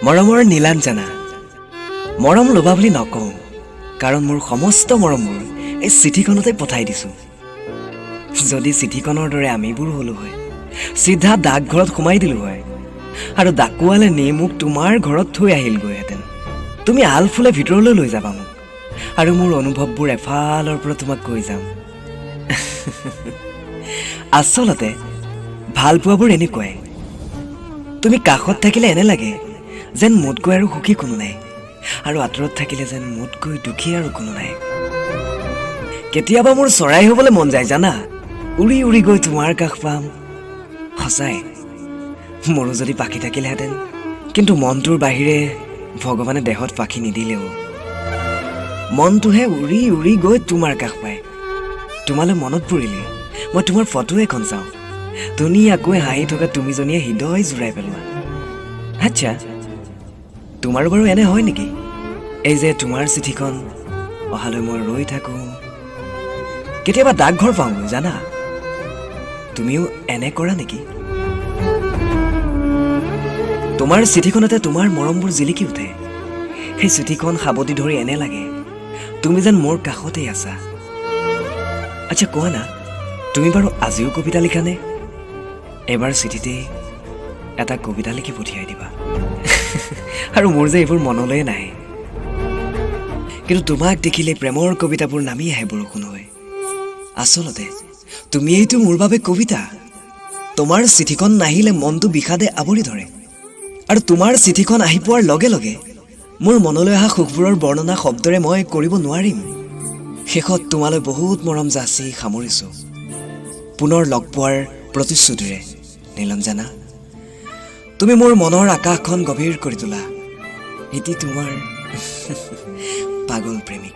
মৰমৰ নীলাঞ্জনা মৰম ল'বা বুলি নকওঁ কাৰণ মোৰ সমস্ত মৰমবোৰ এই চিঠিখনতে পঠাই দিছোঁ যদি চিঠিখনৰ দৰে আমিবোৰ হ'লো হয় চিধা ডাকঘৰত সোমাই দিলোঁ হয় আৰু ডাকুৱালে নি মোক তোমাৰ ঘৰত থৈ আহিলগৈহেঁতেন তুমি আলফুলে ভিতৰলৈ লৈ যাবা মোক আৰু মোৰ অনুভৱবোৰ এফালৰ পৰা তোমাক কৈ যাম আচলতে ভাল পোৱাবোৰ এনেকুৱাই তুমি কাষত থাকিলে এনে লাগে যেন মোতকৈ আৰু সুখী কোনো নাই আৰু আঁতৰত থাকিলে যেন মোতকৈ দুখী আৰু কোনো নাই কেতিয়াবা মোৰ চৰাই হ'বলৈ মন যায় জানা উৰি উৰি গৈ তোমাৰ কাষ পাম সঁচাই মোৰো যদি পাখি থাকিলেহেঁতেন কিন্তু মনটোৰ বাহিৰে ভগৱানে দেহত পাখি নিদিলেও মনটোহে উৰি উৰি গৈ তোমাৰ কাষ পায় তোমালৈ মনত পৰিলে মই তোমাৰ ফটো এখন চাওঁ ধুনীয়াকৈ হাঁহি থকা তুমিজনীয়ে হৃদয় জোৰাই পেলোৱা আচ্ছা তোমাৰো বাৰু এনে হয় নেকি এই যে তোমাৰ চিঠিখন অহালৈ মই ৰৈ থাকোঁ কেতিয়াবা ডাকঘৰ পাওঁগৈ জানা তুমিও এনে কৰা নেকি তোমাৰ চিঠিখনতে তোমাৰ মৰমবোৰ জিলিকি উঠে সেই চিঠিখন সাৱটি ধৰি এনে লাগে তুমি যেন মোৰ কাষতেই আছা আচ্ছা কোৱা না তুমি বাৰু আজিও কবিতা লিখানে এবাৰ চিঠিতেই এটা কবিতা লিখি পঠিয়াই দিবা আৰু মোৰ যে এইবোৰ মনলৈ নাহে কিন্তু তোমাক দেখিলে প্ৰেমৰ কবিতাবোৰ নামি আহে বৰষুণ হৈ আচলতে তুমিয়েইতো মোৰ বাবে কবিতা তোমাৰ চিঠিখন নাহিলে মনটো বিষাদে আৱৰি ধৰে আৰু তোমাৰ চিঠিখন আহি পোৱাৰ লগে লগে মোৰ মনলৈ অহা সুখবোৰৰ বৰ্ণনা শব্দৰে মই কৰিব নোৱাৰিম শেষত তোমালৈ বহুত মৰম যাচি সামৰিছোঁ পুনৰ লগ পোৱাৰ প্ৰতিশ্ৰুতিৰে নীলাঞ্জনা তুমি মোৰ মনৰ আকাশখন গভীৰ কৰি তোলা এটি তোমাৰ পাগল প্ৰেমিক